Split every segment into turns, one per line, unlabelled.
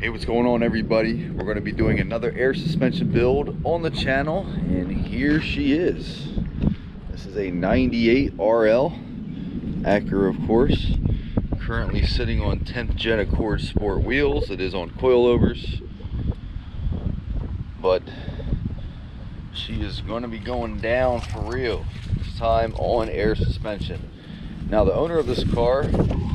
Hey, what's going on, everybody? We're going to be doing another air suspension build on the channel, and here she is. This is a 98 RL Acura, of course, currently sitting on 10th gen Accord Sport wheels. It is on coilovers, but she is going to be going down for real this time on air suspension. Now, the owner of this car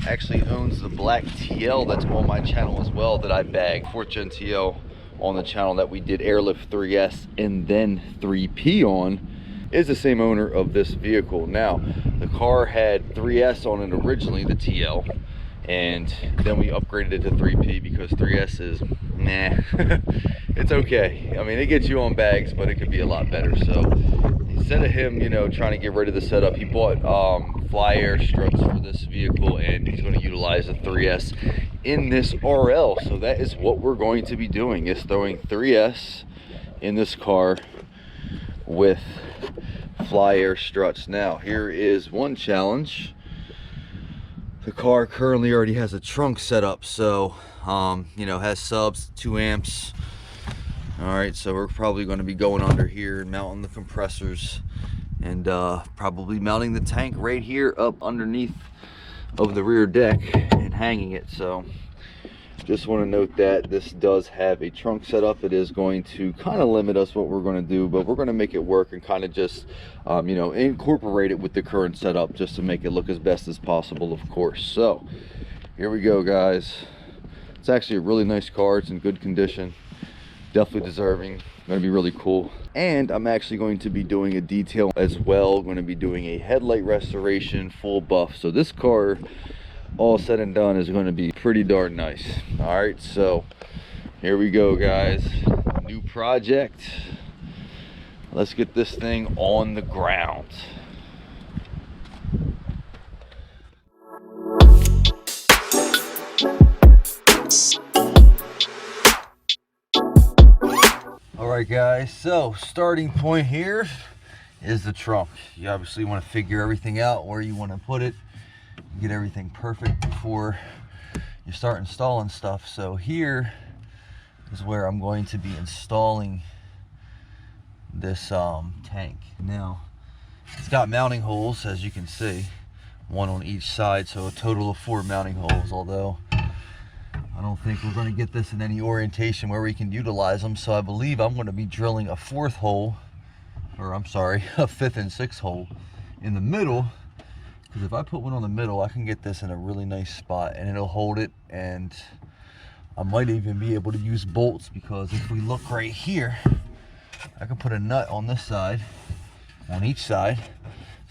actually owns the black TL that's on my channel as well, that I bagged 4th gen TL on the channel that we did Airlift 3S and then 3P on. Is the same owner of this vehicle. Now, the car had 3S on it originally, the TL, and then we upgraded it to 3P because 3S is nah. It's okay. I mean, it gets you on bags, but it could be a lot better. So instead of him, you know, trying to get rid of the setup, he bought fly air struts for this vehicle, and he's going to utilize the 3S in this RL. So that is what we're going to be doing, is throwing 3S in this car with fly air struts. Now, here is one challenge. The car currently already has a trunk set up, so you know, has subs, 2 amps. All right, so we're probably going to be going under here and mounting the compressors, and probably mounting the tank right here up underneath of the rear deck and hanging it. So just want to note that this does have a trunk setup. It is going to kind of limit us what we're going to do, but we're going to make it work and kind of just you know, incorporate it with the current setup just to make it look as best as possible, of course. So here we go, guys. It's actually a really nice car. It's in good condition, definitely deserving. Going to be really cool. And I'm actually going to be doing a detail as well. Going to be doing a headlight restoration, full buff. So this car, all said and done, is going to be pretty darn nice. All right, so here we go, guys. New project. Let's get this thing on the ground. All right, guys, so starting point here is the trunk. You obviously want to figure everything out, where you want to put it, get everything perfect before you start installing stuff. So here is where I'm going to be installing this tank. Now, it's got mounting holes, as you can see, 1 on each side, so a total of 4 mounting holes, although I don't think we're going to get this in any orientation where we can utilize them. So I believe I'm going to be drilling a 4th hole, or I'm sorry, a 5th and 6th hole in the middle, because if I put one on the middle, I can get this in a really nice spot and it'll hold it. And I might even be able to use bolts, because if we look right here, I can put a nut on this side, on each side,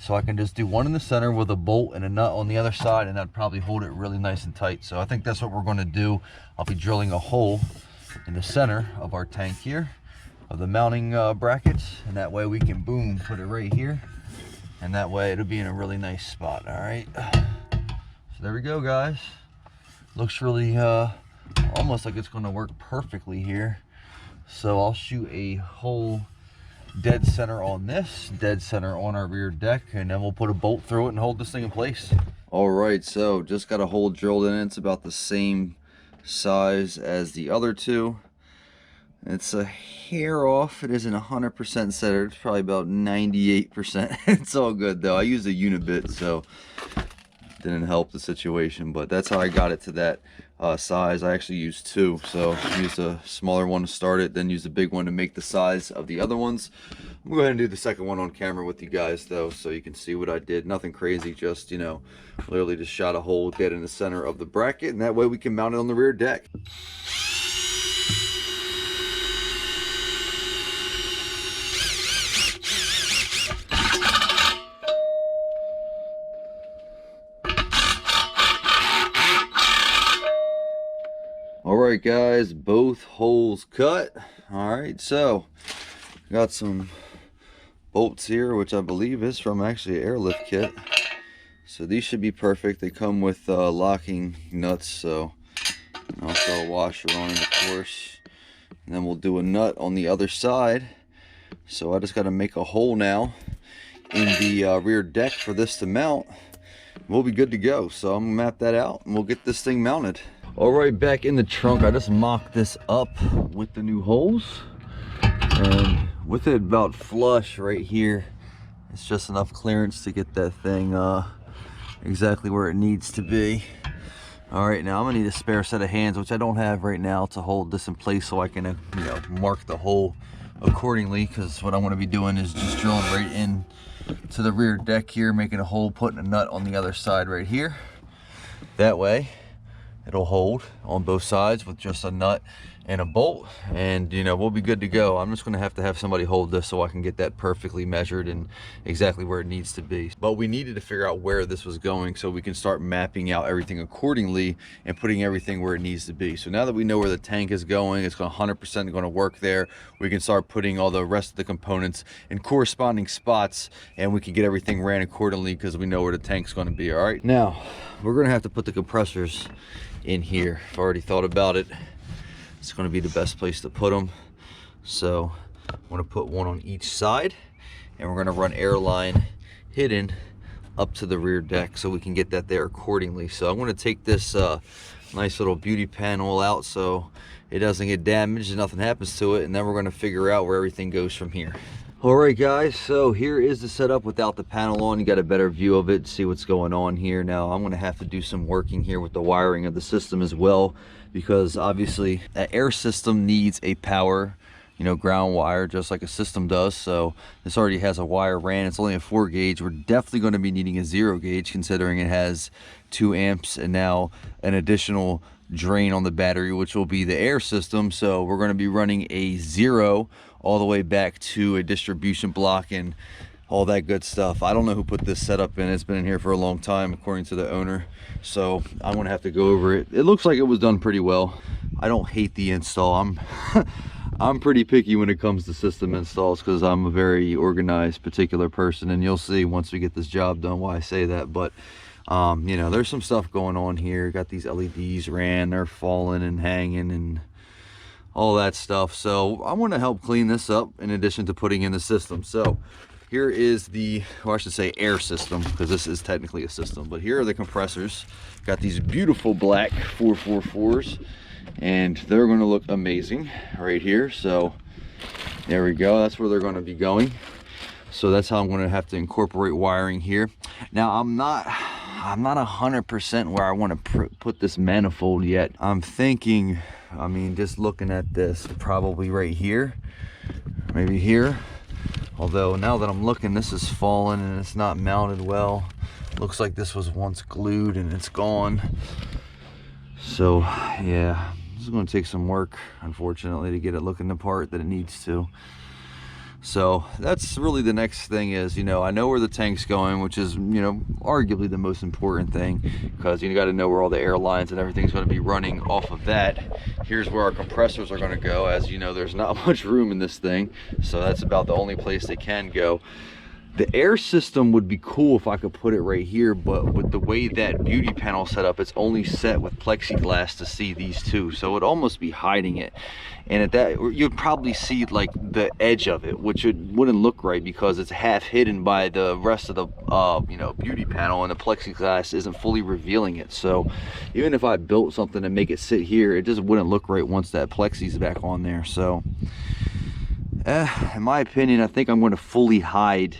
so I can just do one in the center with a bolt and a nut on the other side, and that'd probably hold it really nice and tight. So I think that's what we're going to do. I'll be drilling a hole in the center of our tank here, of the mounting brackets, and that way we can, boom, put it right here, and that way it'll be in a really nice spot. All right, so there we go, guys. Looks really almost like it's going to work perfectly here. So I'll shoot a hole dead center on this, dead center on our rear deck, and then we'll put a bolt through it and hold this thing in place. All right, so just got a hole drilled in. It's about the same size as the other two. It's a hair off. It isn't 100% centered. It's probably about 98%. It's all good though. I used a unibit, so didn't help the situation, but that's how I got it to that size. I actually used 2, so used a smaller one to start it, then used a big one to make the size of the other ones. I'm gonna go ahead and do the second one on camera with you guys though, so you can see what I did. Nothing crazy, just, you know, literally just shot a hole dead in the center of the bracket, and that way we can mount it on the rear deck. All right, guys, both holes cut. All right, so got some bolts here, which I believe is from actually an Airlift kit. So these should be perfect. They come with locking nuts, so I'll throw a washer on it, of course. And then we'll do a nut on the other side. So I just got to make a hole now in the rear deck for this to mount. We'll be good to go. So I'm gonna map that out and we'll get this thing mounted. All right, back in the trunk. I just mocked this up with the new holes, and with it about flush right here, it's just enough clearance to get that thing exactly where it needs to be. All right, now I'm gonna need a spare set of hands, which I don't have right now, to hold this in place so I can you know, mark the hole accordingly, because what I want to be doing is just drilling right in to the rear deck here, making a hole, putting a nut on the other side right here. That way it'll hold on both sides with just a nut and a bolt, and you know, we'll be good to go. I'm just going to have somebody hold this so I can get that perfectly measured and exactly where it needs to be. But we needed to figure out where this was going so we can start mapping out everything accordingly and putting everything where it needs to be. So now that we know where the tank is going, it's 100% going to work there. We can start putting all the rest of the components in corresponding spots, and we can get everything ran accordingly because we know where the tank's going to be. All right, now we're going to have to put the compressors in here. I've already thought about it. It's going to be the best place to put them. So I'm going to put one on each side, and we're going to run air line hidden up to the rear deck so we can get that there accordingly. So I'm going to take this nice little beauty panel out so it doesn't get damaged and nothing happens to it, and then we're going to figure out where everything goes from here. All right, guys, so here is the setup without the panel on. You got a better view of it, see what's going on here. Now I'm going to have to do some working here with the wiring of the system as well, because obviously that air system needs a power, you know, ground wire, just like a system does. So this already has a wire ran. It's only a 4 gauge. We're definitely going to be needing a 0 gauge, considering it has 2 amps and now an additional drain on the battery, which will be the air system. So we're going to be running a 0 all the way back to a distribution block and all that good stuff. I don't know who put this setup in. It's been in here for a long time, according to the owner. So I'm gonna have to go over it. It looks like it was done pretty well. I don't hate the install. I'm pretty picky when it comes to system installs, because I'm a very organized, particular person, and you'll see once we get this job done why I say that. But you know, there's some stuff going on here. Got these LEDs ran, they're falling and hanging and all that stuff. So I want to help clean this up in addition to putting in the system. So here is the, or I should say air system, because this is technically a system, but here are the compressors. Got these beautiful black 444s, and they're going to look amazing right here. So there we go, that's where they're going to be going. So that's how I'm going to have to incorporate wiring here. Now I'm not 100% where I want to put this manifold yet. I'm thinking, I mean, just looking at this, probably right here, maybe here. Although now that I'm looking, this is fallen and it's not mounted well. Looks like this was once glued and it's gone. So yeah, this is going to take some work, unfortunately, to get it looking the part that it needs to. So that's really the next thing is, you know, I know where the tank's going, which is, you know, arguably the most important thing, because you got to know where all the air lines and everything's going to be running off of that. Here's where our compressors are going to go. As you know, there's not much room in this thing, so that's about the only place they can go. The air system would be cool if I could put it right here, but with the way that beauty panel set up, it's only set with plexiglass to see these two, so it would almost be hiding it. And at that, you'd probably see like the edge of it, which it wouldn't look right because it's half hidden by the rest of the you know, beauty panel, and the plexiglass isn't fully revealing it. So even if I built something to make it sit here, it just wouldn't look right once that plexi's back on there. So in my opinion, I think I'm going to fully hide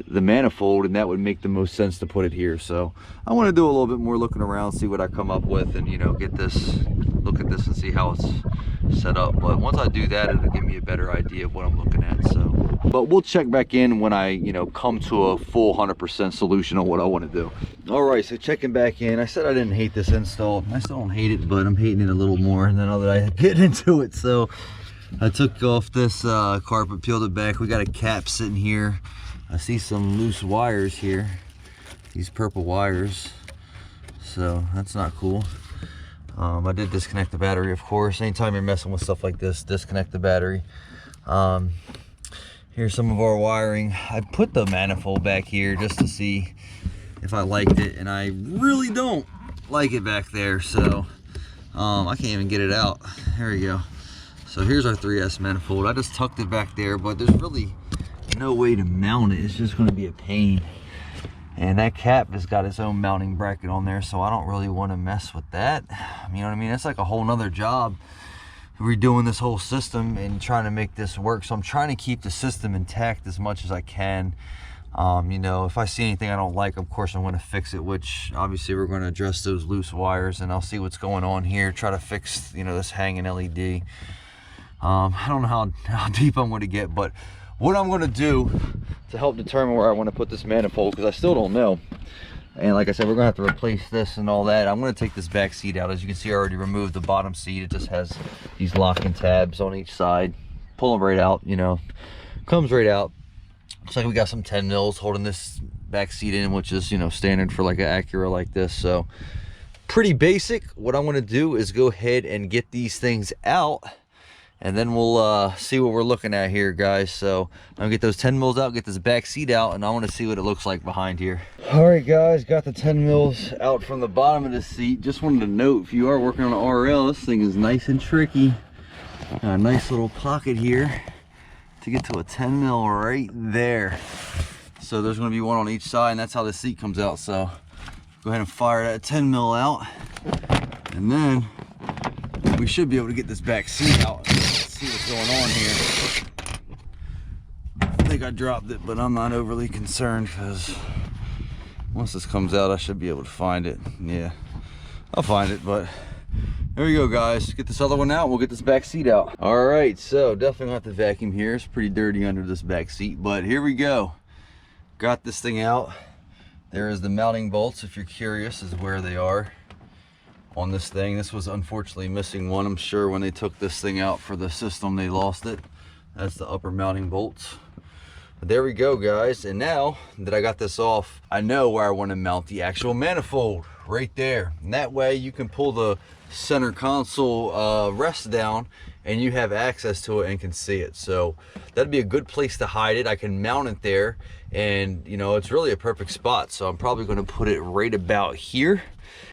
the manifold, and that would make the most sense to put it here. So I want to do a little bit more looking around, see what I come up with, and you know, get this, look at this and see how it's set up. But once I do that, it'll give me a better idea of what I'm looking at. So, but we'll check back in when I, you know, come to a full 100% solution on what I want to do. All right, so checking back in. I said I didn't hate this install. I still don't hate it, but I'm hating it a little more now that I get into it. So I took off this carpet, peeled it back. We got a cap sitting here. I see some loose wires here, these purple wires, so that's not cool. I did disconnect the battery, of course. Anytime you're messing with stuff like this, disconnect the battery. Here's some of our wiring. I put the manifold back here just to see if I liked it, and I really don't like it back there, so I can't even get it out. There we go. So here's our 3S manifold. I just tucked it back there, but there's really no way to mount it. It's just going to be a pain. And that cap has got its own mounting bracket on there, so I don't really want to mess with that. You know what I mean? It's like a whole nother job redoing this whole system and trying to make this work. So I'm trying to keep the system intact as much as I can. You know, if I see anything I don't like, of course I'm going to fix it, which obviously we're going to address those loose wires, and I'll see what's going on here, try to fix, you know, this hanging LED. I don't know how deep I'm going to get, but what I'm going to do to help determine where I want to put this manifold, because I still don't know, and like I said, we're going to have to replace this and all that. I'm going to take this back seat out. As you can see, I already removed the bottom seat. It just has these locking tabs on each side. Pull them right out, you know, comes right out. Looks like we got some 10 mils holding this back seat in, which is, you know, standard for like an Acura like this. So pretty basic. What I want to do is go ahead and get these things out, and then we'll see what we're looking at here, guys. So I'm gonna get those 10 mils out, get this back seat out, and I want to see what it looks like behind here. All right, guys, got the 10 mils out from the bottom of the seat. Just wanted to note, if you are working on an RL, this thing is nice and tricky. Got a nice little pocket here to get to a 10 mil right there. So there's going to be one on each side, and that's how the seat comes out. So go ahead and fire that 10 mil out, and then we should be able to get this back seat out. Let's see what's going on here. I think I dropped it, but I'm not overly concerned, because once this comes out, I should be able to find it. Yeah, I'll find it, but there we go, guys. Get this other one out, we'll get this back seat out. All right, so definitely have to vacuum here. It's pretty dirty under this back seat, but here we go. Got this thing out. There is the mounting bolts, if you're curious, is where they are on this thing. This was unfortunately missing one. I'm sure when they took this thing out for the system, they lost it. That's the upper mounting bolts. But there we go, guys. And now that I got this off, I know where I want to mount the actual manifold, right there. And that way you can pull the center console rest down, and you have access to it and can see it. So that'd be a good place to hide it. I can mount it there, and you know, it's really a perfect spot. So I'm probably going to put it right about here.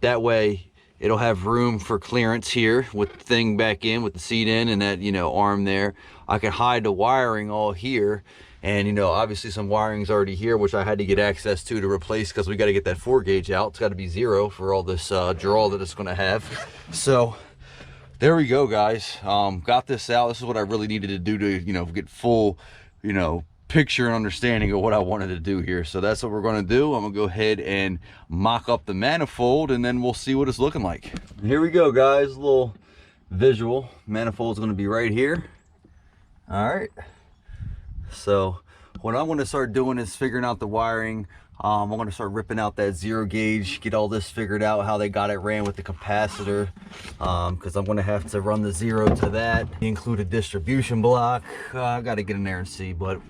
That way it'll have room for clearance here with the thing back in, with the seat in, and that, you know, arm there. I can hide the wiring all here. And, you know, obviously some wiring's already here, which I had to get access to replace, because we got to get that 4 gauge out. It's got to be 0 for all this draw that it's going to have. So there we go, guys. Got this out. This is what I really needed to do to, you know, get full, you know, picture and understanding of what I wanted to do here. So that's what we're going to do. I'm going to go ahead and mock up the manifold, and then we'll see what it's looking like. Here we go, guys. A little visual. Manifold's going to be right here. All right. So what I'm going to start doing is figuring out the wiring. I'm going to start ripping out that 0 gauge, get all this figured out, how they got it ran with the capacitor, because I'm going to have to run the 0 to that, include a distribution block. I got to get in there and see, but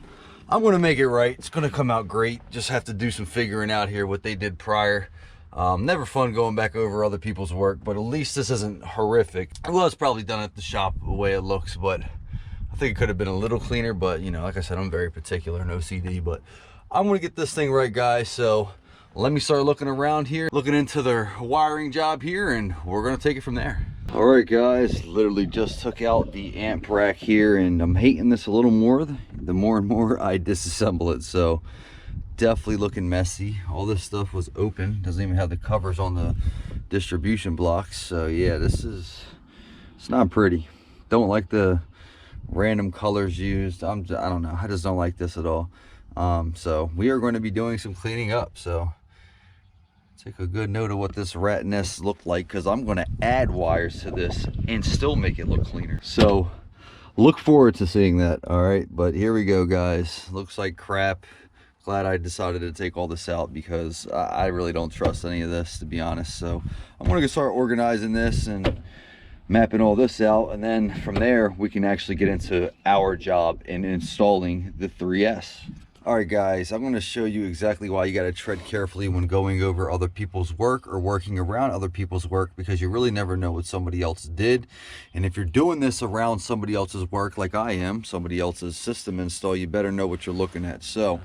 I'm going to make it right. It's going to come out great. Just have to do some figuring out here what they did prior. Never fun going back over other people's work, but at least this isn't horrific. Well, it's probably done at the shop the way it looks, but I think it could have been a little cleaner. But, you know, like I said, I'm very particular and OCD, but I'm going to get this thing right, guys. So let me start looking around here, looking into their wiring job here, and we're going to take it from there. All right, guys, literally just took out the amp rack here, and I'm hating this a little more the more and more I disassemble it. So definitely looking messy. All this stuff was open, doesn't even have the covers on the distribution blocks. So yeah, it's not pretty. Don't like the random colors used. I don't know, I just don't like this at all. So we are going to be doing some cleaning up. So take a good note of what this rat nest looked like, because I'm going to add wires to this and still make it look cleaner. So look forward to seeing that. All right, but here we go, guys. Looks like crap. Glad I decided to take all this out, because I really don't trust any of this, to be honest. So I'm going to start organizing this and mapping all this out, and then from there we can actually get into our job in installing the 3S. All right, guys, I'm going to show you exactly why you got to tread carefully when going over other people's work or working around other people's work, because you really never know what somebody else did. And if you're doing this around somebody else's work, like I am, somebody else's system install, you better know what you're looking at. So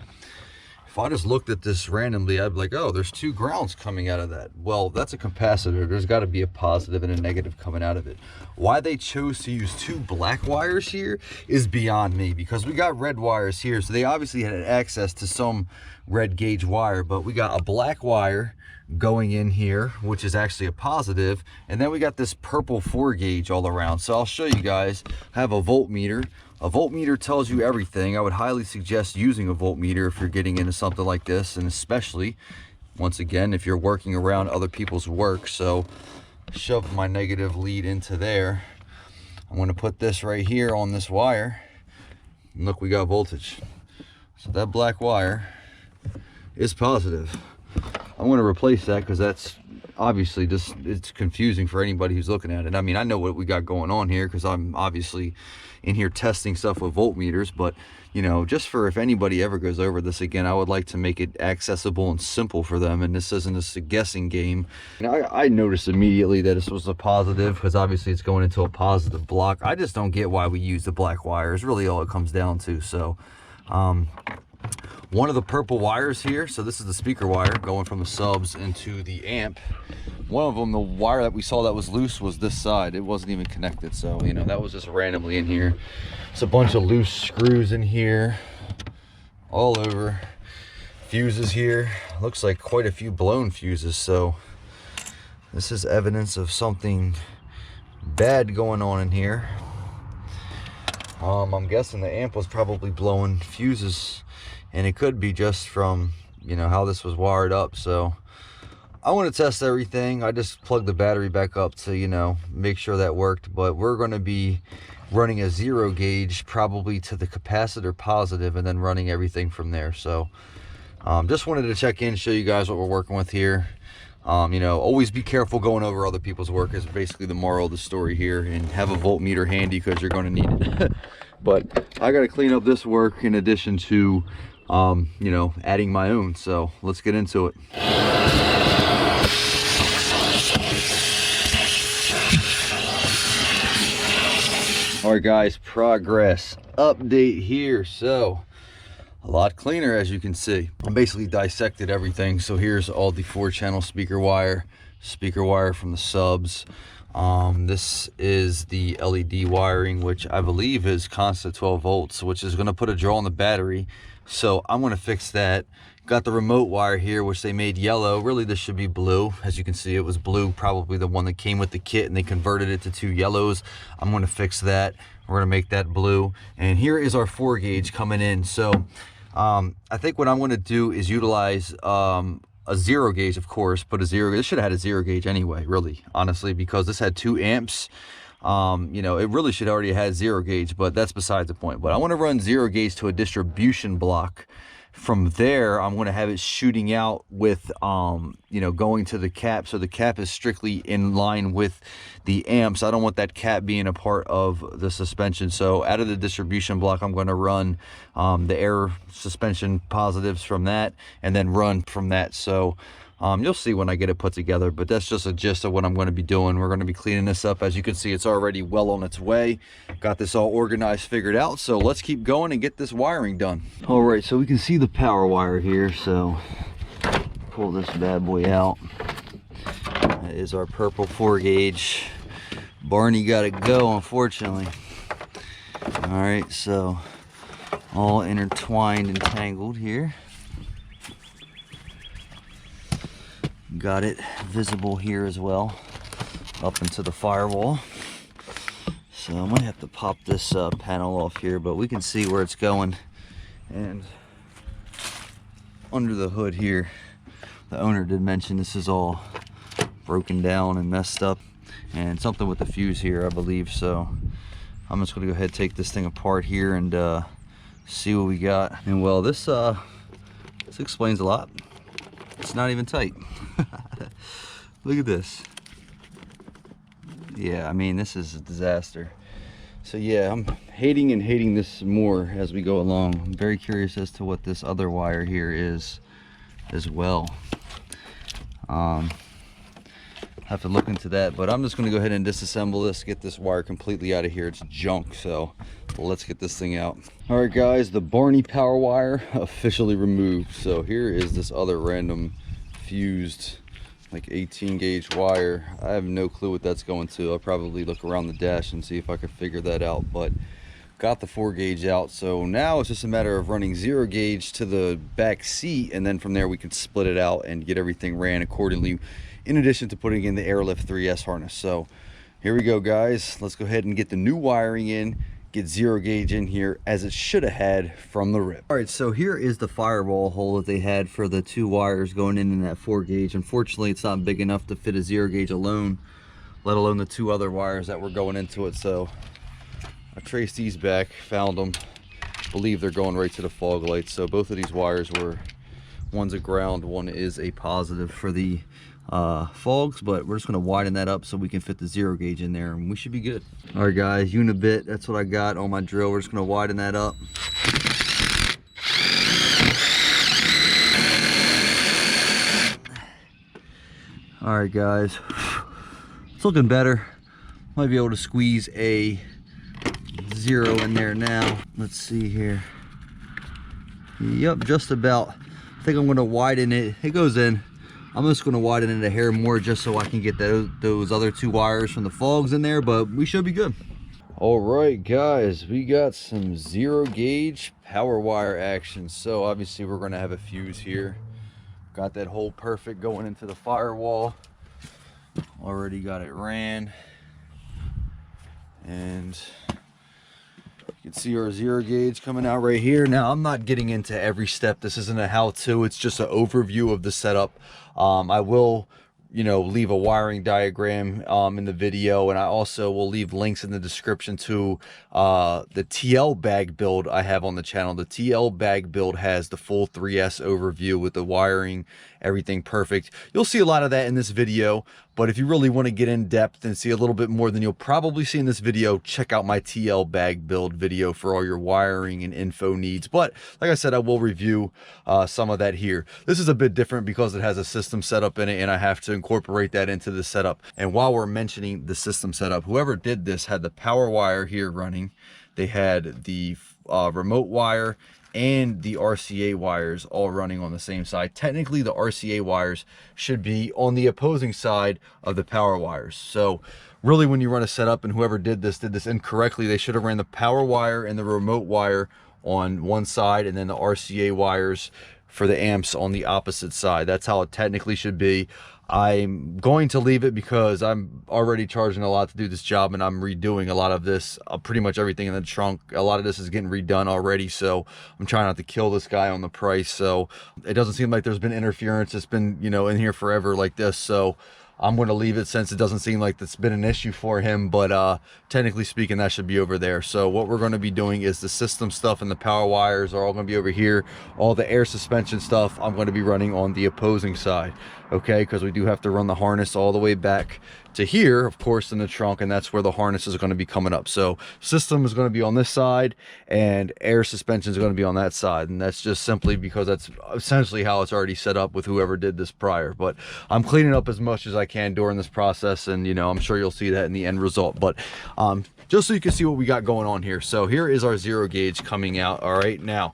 If I just looked at this randomly, I'd be like, oh, there's 2 grounds coming out of that. Well, that's a capacitor. There's got to be a positive and a negative coming out of it. Why they chose to use 2 black wires here is beyond me, because we got red wires here, so they obviously had access to some red gauge wire, but we got a black wire going in here, which is actually a positive, and then we got this purple 4 gauge all around. So I'll show you guys. I have a voltmeter. A voltmeter tells you everything. I would highly suggest using a voltmeter if you're getting into something like this, and especially, once again, if you're working around other people's work. So shove my negative lead into there. I'm going to put this right here on this wire, and look, we got voltage. So that black wire is positive. I'm going to replace that because that's obviously just, it's confusing for anybody who's looking at it. I mean, I know what we got going on here because I'm obviously in here testing stuff with voltmeters, but you know, just for if anybody ever goes over this again, I would like to make it accessible and simple for them, and this isn't just a guessing game. I noticed immediately that this was a positive because obviously it's going into a positive block. I just don't get why we use the black wire is really all it comes down to. So one of the purple wires here, so this is the speaker wire going from the subs into the amp. One of them, the wire that we saw that was loose, was this side. It wasn't even connected, so you know, that was just randomly in here. It's a bunch of loose screws in here all over. Fuses here, looks like quite a few blown fuses, so this is evidence of something bad going on in here. I'm guessing the amp was probably blowing fuses, and it could be just from, you know, how this was wired up. So I want to test everything. I just plugged the battery back up to, you know, make sure that worked, but we're going to be running a 0 gauge probably to the capacitor positive and then running everything from there. So just wanted to check in, show you guys what we're working with here. You know, always be careful going over other people's work is basically the moral of the story here, and have a voltmeter handy because you're going to need it. But I got to clean up this work in addition to you know, adding my own. So let's get into it. All right guys, progress update here. So a lot cleaner, as you can see. I basically dissected everything. So here's all the 4-channel speaker wire from the subs. This is the LED wiring, which I believe is constant 12 volts, which is going to put a draw on the battery. So I'm going to fix that. Got the remote wire here, which they made yellow. Really, this should be blue. As you can see, it was blue, probably the one that came with the kit, and they converted it to 2 yellows. I'm going to fix that. We're going to make that blue. And here is our 4 gauge coming in. So I think what I'm going to do is utilize a 0 gauge, of course, but this should have had a 0 gauge anyway, really, honestly, because this had 2 amps. You know, it really should already have 0 gauge, but that's besides the point. But I want to run 0 gauge to a distribution block. From there, I'm going to have it shooting out with, you know, going to the cap. So the cap is strictly in line with the amps. I don't want that cap being a part of the suspension. So out of the distribution block, I'm going to run the air suspension positives from that, and then run from that. So you'll see when I get it put together, but that's just a gist of what I'm going to be doing. We're going to be cleaning this up. As you can see, it's already well on its way. Got this all organized, figured out. So let's keep going and get this wiring done. All right, so we can see the power wire here. So pull this bad boy out. That is our purple 4 gauge. Barney got to go, unfortunately. All right, so all intertwined and tangled here. Got it visible here as well, up into the firewall. So I might have to pop this panel off here, but we can see where it's going. And under the hood here, the owner did mention this is all broken down and messed up, and something with the fuse here, I believe. So I'm just going to go ahead and take this thing apart here and see what we got. And well, this explains a lot. It's not even tight. Look at this. Yeah, I mean, this is a disaster. So yeah, I'm hating this more as we go along. I'm very curious as to what this other wire here is as well. have to look into that, but I'm just going to go ahead and disassemble this, get this wire completely out of here. It's junk, so let's get this thing out. All right guys, the Barney power wire officially removed. So here is this other random fused like 18 gauge wire. I have no clue what that's going to. I'll probably look around the dash and see if I can figure that out, but got the 4 gauge out. So now it's just a matter of running 0 gauge to the back seat, and then from there we can split it out and get everything ran accordingly, in addition to putting in the Airlift 3S harness. So here we go guys, let's go ahead and get the new wiring in, get 0 gauge in here as it should have had from the rip. All right, so here is the firewall hole that they had for the 2 wires going in that 4 gauge. Unfortunately, it's not big enough to fit a 0 gauge alone, let alone the 2 other wires that were going into it. So I traced these back, found them, believe they're going right to the fog lights. So both of these wires were, one's a ground, one is a positive for the fogs, but we're just going to widen that up so we can fit the 0 gauge in there and we should be good. All right guys, unibit, that's what I got on my drill. We're just going to widen that up. All right guys, it's looking better. Might be able to squeeze a 0 in there now. Let's see here. Yep, just about. I think I'm going to widen it. It goes in. I'm just going to widen it a hair more just so I can get those other 2 wires from the fogs in there, but we should be good. All right guys, we got some 0 gauge power wire action. So obviously we're going to have a fuse here. Got that hole perfect going into the firewall. Already got it ran. And you can see our 0 gauge coming out right here. Now I'm not getting into every step. This isn't a how-to, it's just an overview of the setup. I will, you know, leave a wiring diagram in the video, and I also will leave links in the description to the TL bag build I have on the channel. The TL bag build has the full 3S overview with the wiring, everything perfect. You'll see a lot of that in this video, but if you really want to get in depth and see a little bit more than you'll probably see in this video, check out my TL bag build video for all your wiring and info needs. But like I said, I will review some of that here. This is a bit different because it has a system setup in it, and I have to incorporate that into the setup. And while we're mentioning the system setup, whoever did this had the power wire here running. They had the remote wire and the RCA wires all running on the same side. Technically, the RCA wires should be on the opposing side of the power wires. So really, when you run a setup, and whoever did this incorrectly, they should have ran the power wire and the remote wire on one side, and then the RCA wires for the amps on the opposite side. That's how it technically should be. I'm going to leave it because I'm already charging a lot to do this job, and I'm redoing a lot of this, pretty much everything in the trunk. A lot of this is getting redone already, so I'm trying not to kill this guy on the price. So it doesn't seem like there's been interference. It's been, you know, in here forever like this. So I'm going to leave it since it doesn't seem like that's been an issue for him, but technically speaking, that should be over there. So what we're going to be doing is the system stuff and the power wires are all going to be over here. All the air suspension stuff I'm going to be running on the opposing side, okay? Because we do have to run the harness all the way back to here, of course, in the trunk, and that's where the harness is going to be coming up. So system is going to be on this side, and air suspension is going to be on that side, and that's just simply because that's essentially how it's already set up with whoever did this prior. But I'm cleaning up as much as I can during this process, and you know, I'm sure you'll see that in the end result. But just so you can see what we got going on here. So here is our 0 gauge coming out. All right, now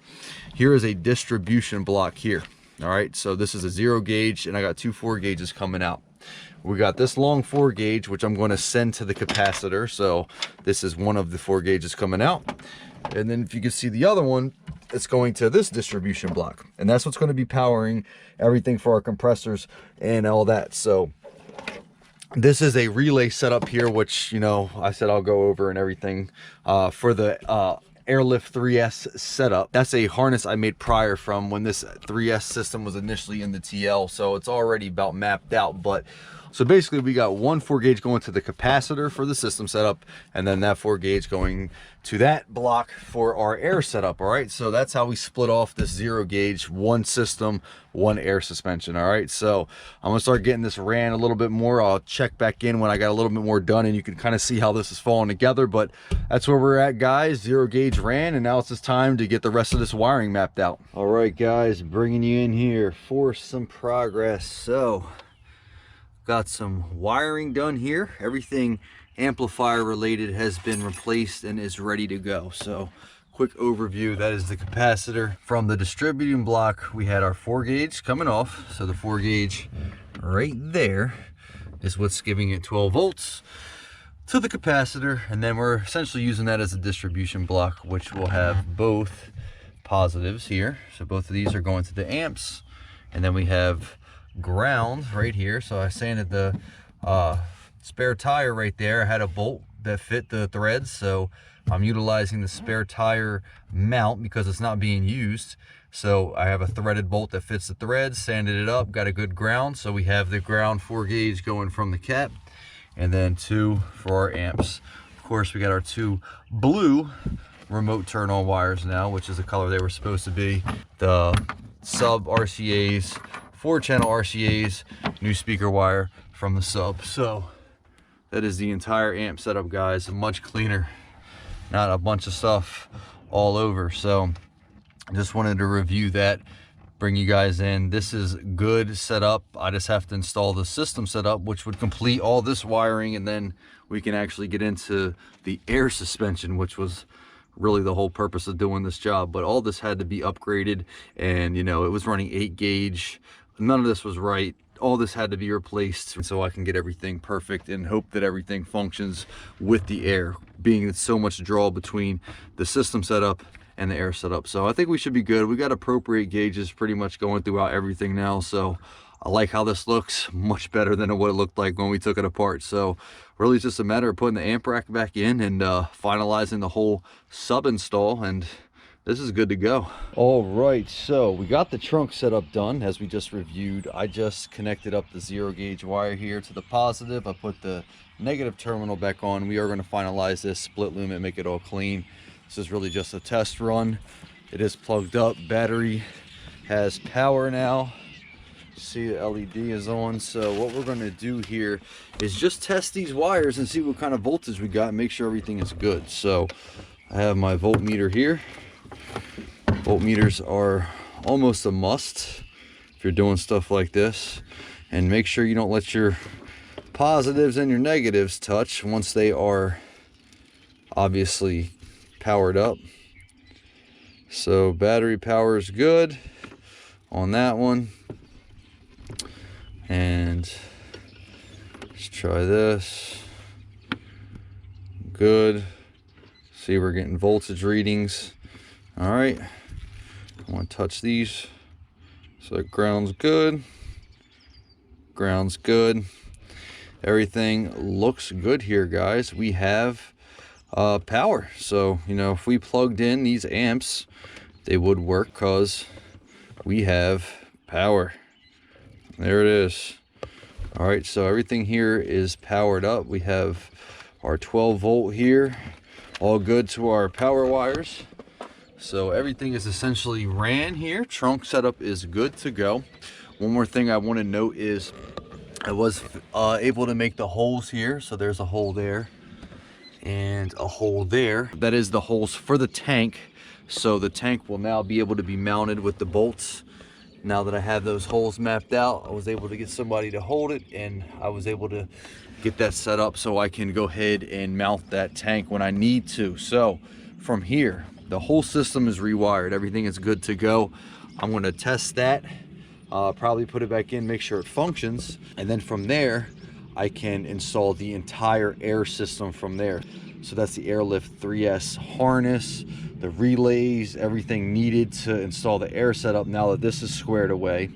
here is a distribution block here. All right, so this is a 0 gauge, and I got 2 4 gauges coming out. We got this long 4 gauge, which I'm going to send to the capacitor. So this is one of the 4 gauges coming out. And then if you can see the other one, it's going to this distribution block. And that's what's going to be powering everything for our compressors and all that. So this is a relay setup here, which, you know, I said I'll go over and everything for the Airlift 3S setup. That's a harness I made prior from when this 3S system was initially in the TL. So it's already about mapped out, but so basically we got 1 4 gauge going to the capacitor for the system setup, and then that 4 gauge going to that block for our air setup. All right, so that's how we split off this 0 gauge, 1 system, 1 air suspension. All right, so I'm gonna start getting this ran a little bit more. I'll check back in when I got a little bit more done, and you can kind of see how this is falling together. But that's where we're at, guys. 0 gauge ran, and now it's just time to get the rest of this wiring mapped out. All right, guys, bringing you in here for some progress. So got some wiring done here. Everything amplifier related has been replaced and is ready to go. So quick overview, that is the capacitor. From the distributing block, we had our 4 gauge coming off. So the 4 gauge right there is what's giving it 12 volts to the capacitor, and then we're essentially using that as a distribution block, which will have both positives here. So both of these are going to the amps, and then we have ground right here. So I sanded the spare tire right there. I had a bolt that fit the threads, so I'm utilizing the spare tire mount because it's not being used. So I have a threaded bolt that fits the threads, sanded it up, got a good ground. So we have the ground 4 gauge going from the cap, and then 2 for our amps. Of course, we got our 2 blue remote turn on wires now, which is the color they were supposed to be. The sub RCAs, 4-channel RCAs, new speaker wire from the sub. So that is the entire amp setup, guys. Much cleaner, not a bunch of stuff all over. So I just wanted to review that, bring you guys in. This is good setup. I just have to install the system setup, which would complete all this wiring, and then we can actually get into the air suspension, which was really the whole purpose of doing this job. But all this had to be upgraded, and you know, it was running 8 gauge. None of this was right. All this had to be replaced so I can get everything perfect and hope that everything functions with the air, being that so much draw between the system setup and the air setup. So I think we should be good. We got appropriate gauges pretty much going throughout everything now. So I like how this looks, much better than what it looked like when we took it apart. So really it's just a matter of putting the amp rack back in and finalizing the whole sub install, and this is good to go. All right, so we got the trunk setup done as we just reviewed. I just connected up the 0 gauge wire here to the positive. I put the negative terminal back on. We are going to finalize this, split loom it, make it all clean. This is really just a test run. It is plugged up. Battery has power now. See, the LED is on. So what we're going to do here is just test these wires and see what kind of voltage we got and make sure everything is good. So I have my voltmeter here. Voltmeters are almost a must if you're doing stuff like this, and make sure you don't let your positives and your negatives touch once they are obviously powered up. So battery power is good on that one, and let's try this. Good. See, we're getting voltage readings. All right, I want to touch these. So ground's good, ground's good. Everything looks good here, guys. We have power. So, you know, if we plugged in these amps, they would work because we have power. There it is. All right, so everything here is powered up. We have our 12 volt here, all good to our power wires. So everything is essentially ran here. Trunk setup is good to go. One more thing I want to note is I was able to make the holes here. So there's a hole there and a hole there. That is the holes for the tank. So the tank will now be able to be mounted with the bolts. Now that I have those holes mapped out, I was able to get somebody to hold it, and I was able to get that set up so I can go ahead and mount that tank when I need to. So from here, the whole system is rewired. Everything is good to go. I'm going to test that, probably put it back in, make sure it functions, and then from there I can install the entire air system from there. So that's the Airlift 3S harness, the relays, everything needed to install the air setup now that this is squared away.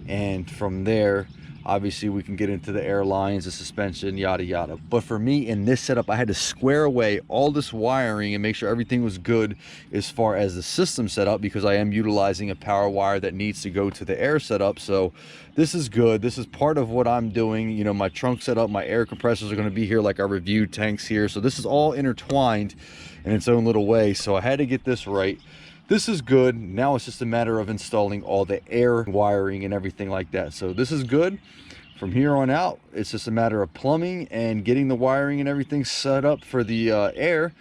And from there, obviously we can get into the air lines, the suspension, yada yada. But for me in this setup, I had to square away all this wiring and make sure everything was good as far as the system setup, because I am utilizing a power wire that needs to go to the air setup. So this is good. This is part of what I'm doing. You know, my trunk setup, my air compressors are going to be here like our review tanks here. So this is all intertwined in its own little way. So I had to get this right. This is good. Now it's just a matter of installing all the air wiring and everything like that. So this is good. From here on out, it's just a matter of plumbing and getting the wiring and everything set up for the air.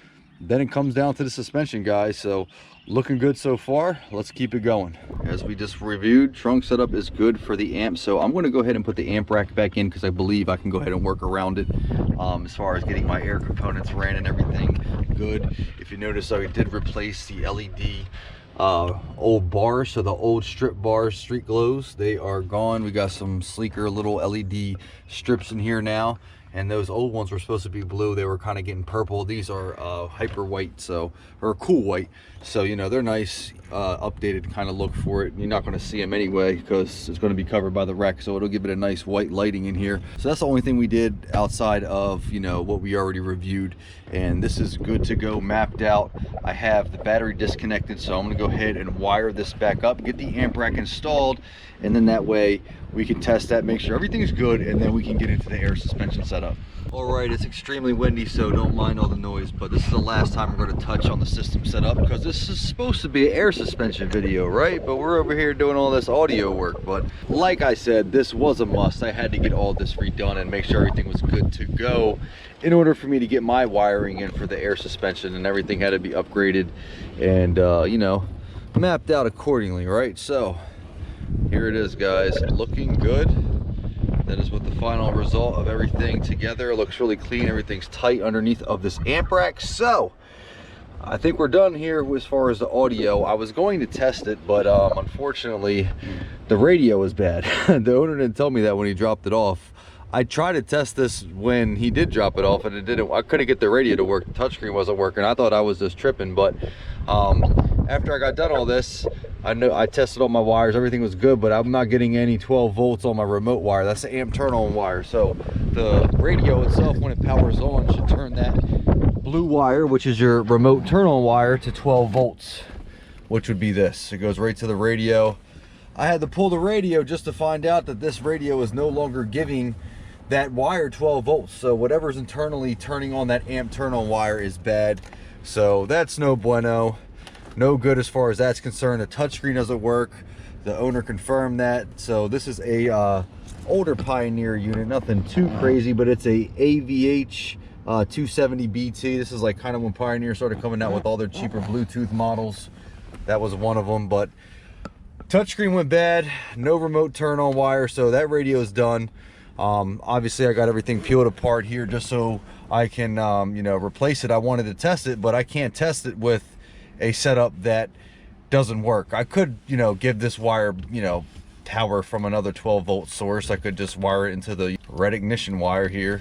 then it comes down to the suspension, guys. So looking good so far. Let's keep it going. As we just reviewed, trunk setup is good for the amp. So I'm going to go ahead and put the amp rack back in because I believe I can go ahead and work around it as far as getting my air components ran and everything good. If you notice, I did replace the LED old bars. So the old strip bars, street glows, they are gone. We got some sleeker little LED strips in here now. And those old ones were supposed to be blue. They were kind of getting purple. These are hyper white, so, or cool white. So, you know, they're nice, updated kind of look for it. You're not going to see them anyway because it's going to be covered by the wreck. So it'll give it a nice white lighting in here. So that's the only thing we did outside of, you know, what we already reviewed. And this is good to go, mapped out. I have the battery disconnected, so I'm going to go ahead and wire this back up, get the amp rack installed, and then that way we can test that, make sure everything's good, and then we can get into the air suspension setup. All right, it's extremely windy, so don't mind all the noise, but this is the last time we're going to touch on the system setup because this is supposed to be an air suspension video, right? But we're over here doing all this audio work. But like I said, this was a must. I had to get all this redone and make sure everything was good to go in order for me to get my wiring in for the air suspension, and everything had to be upgraded and you know, mapped out accordingly, right? So here it is, guys, looking good. That is what the final result of everything together. It looks really clean. Everything's tight underneath of this amp rack. So I think we're done here as far as the audio. I was going to test it, but unfortunately the radio is bad. The owner didn't tell me that when he dropped it off. I tried to test this when he did drop it off, and it didn't. I couldn't get the radio to work. The touchscreen wasn't working. I thought I was just tripping, but after I got done all this, I tested all my wires. Everything was good, but I'm not getting any 12 volts on my remote wire. That's the amp turn on wire. So the radio itself, when it powers on, should turn that blue wire, which is your remote turn on wire, to 12 volts, which would be this. It goes right to the radio. I had to pull the radio just to find out that this radio is no longer giving that wire 12 volts. So whatever's internally turning on that amp turn on wire is bad. So that's no bueno. No good as far as that's concerned. The touchscreen doesn't work. The owner confirmed that. So this is a older Pioneer unit, nothing too crazy, but it's a AVH 270 BT. This is like kind of when Pioneer started coming out with all their cheaper Bluetooth models. That was one of them, but touchscreen went bad, no remote turn on wire, so that radio is done. Obviously I got everything peeled apart here just so I can you know, replace it. I wanted to test it, but I can't test it with a setup that doesn't work. I could, you know, give this wire, you know, power from another 12 volt source. I could just wire it into the red ignition wire here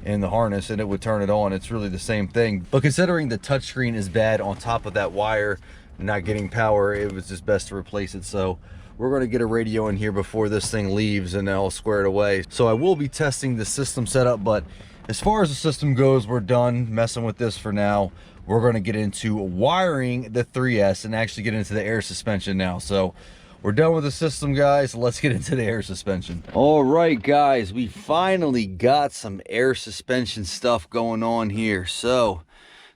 in the harness and it would turn it on. It's really the same thing. But considering the touchscreen is bad on top of that wire not getting power, it was just best to replace it. So we're going to get a radio in here before this thing leaves and then I'll square it away. So I will be testing the system setup, but as far as the system goes, we're done messing with this for now. We're going to get into wiring the 3S and actually get into the air suspension now. So we're done with the system, guys. Let's get into the air suspension. All right, guys, we finally got some air suspension stuff going on here. So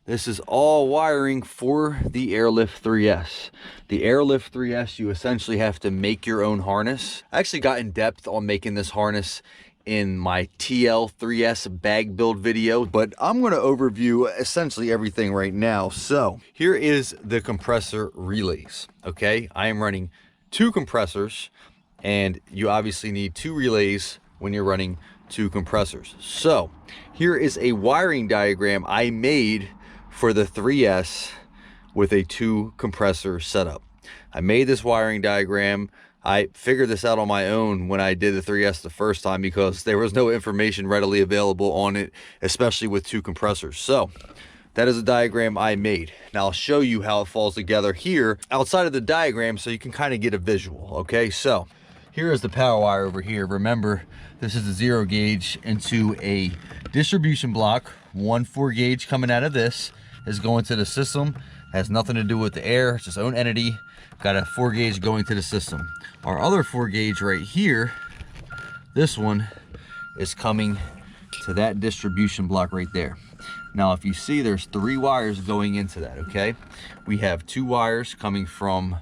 this is all wiring for the Airlift 3S. The Airlift 3S, you essentially have to make your own harness. I actually got in depth on making this harness in my TL 3S bag build video, but I'm going to overview essentially everything right now. So here is the compressor relays. Okay, I am running 2 compressors, and you obviously need 2 relays when you're running 2 compressors. So here is a wiring diagram I made for the 3S with a 2 compressor setup. I made this wiring diagram. I figured this out on my own when I did the 3S the first time because there was no information readily available on it, especially with 2 compressors. So that is a diagram I made. Now I'll show you how it falls together here outside of the diagram so you can kind of get a visual. Okay, so here is the power wire over here. Remember, this is a 0 gauge into a distribution block. 1 4 gauge coming out of this is going to the system. Has nothing to do with the air, it's its own entity. Got a 4 gauge going to the system. Our other 4 gauge right here, this one is coming to that distribution block right there. Now if you see, there's 3 wires going into that. Okay, we have 2 wires coming from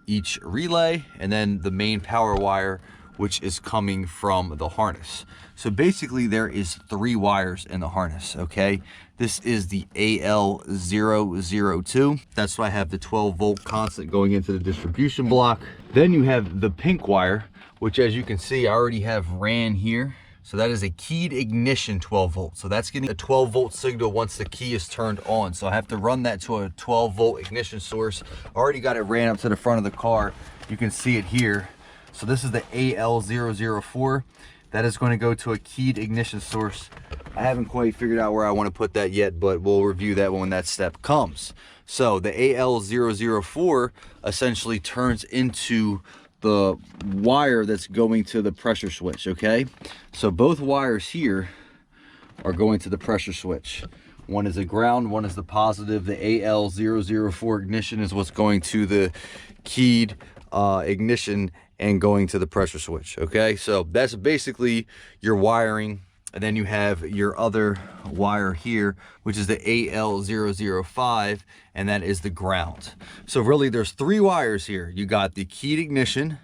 each relay, and then the main power wire which is coming from the harness. So basically there is 3 wires in the harness, okay? This is the AL002. That's why I have the 12 volt constant going into the distribution block. Then you have the pink wire, which as you can see, I already have ran here. So that is a keyed ignition 12 volts. So that's getting a 12 volt signal once the key is turned on. So I have to run that to a 12 volt ignition source. I already got it ran up to the front of the car. You can see it here. So this is the AL004. That is going to go to a keyed ignition source. I haven't quite figured out where I want to put that yet, but we'll review that when that step comes. So the AL004 essentially turns into the wire that's going to the pressure switch, okay? So both wires here are going to the pressure switch. One is a ground, one is the positive. The AL004 ignition is what's going to the keyed ignition and going to the pressure switch, okay? So that's basically your wiring. And then you have your other wire here, which is the AL005, and that is the ground. So really there's 3 wires here. You got the keyed ignition,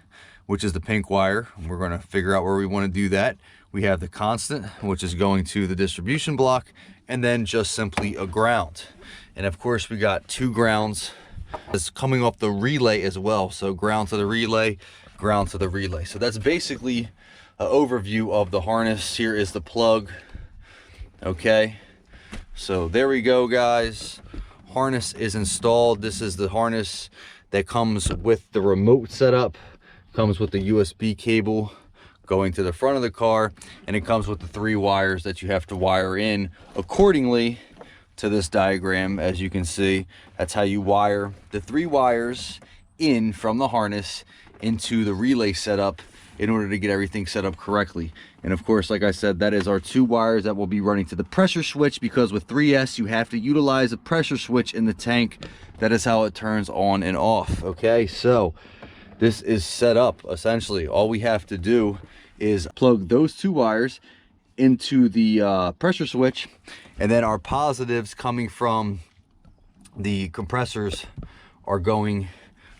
which is the pink wire. We're gonna figure out where we wanna do that. We have the constant, which is going to the distribution block, and then just simply a ground. And of course we got 2 grounds. It's coming off the relay as well. So ground to the relay, ground to the relay. So that's basically an overview of the harness. Here is the plug. Okay, so there we go, guys. Harness is installed. This is the harness that comes with the remote setup, comes with the USB cable going to the front of the car, and it comes with the 3 wires that you have to wire in accordingly to this diagram. As you can see, that's how you wire the 3 wires in from the harness into the relay setup in order to get everything set up correctly. And of course, like I said, that is our 2 wires that will be running to the pressure switch, because with 3S you have to utilize a pressure switch in the tank. That is how it turns on and off. Okay, so this is set up. Essentially all we have to do is plug those 2 wires into the pressure switch, and then our positives coming from the compressors are going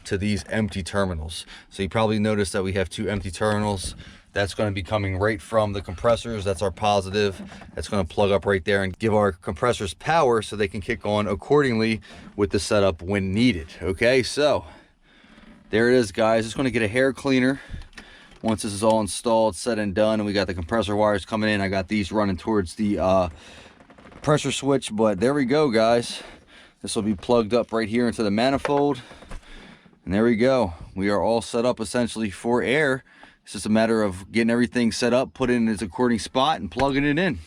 to these empty terminals. So you probably noticed that we have 2 empty terminals. That's going to be coming right from the compressors. That's our positive. That's going to plug up right there and give our compressors power so they can kick on accordingly with the setup when needed. Okay, so there it is, guys. Just going to get a hair cleaner once this is all installed, said and done, and we got the compressor wires coming in. I got these running towards the pressure switch, but there we go, guys. This will be plugged up right here into the manifold. And there we go. We are all set up essentially for air. It's just a matter of getting everything set up, put it in its according spot, and plugging it in.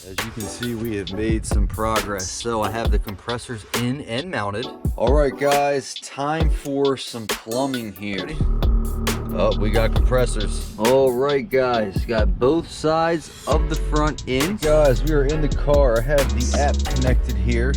As you can see, we have made some progress. So I have the compressors in and mounted. All right, guys, time for some plumbing here. Oh, we got compressors. All right, guys, got both sides of the front in. Guys, we are in the car. I have the app connected here.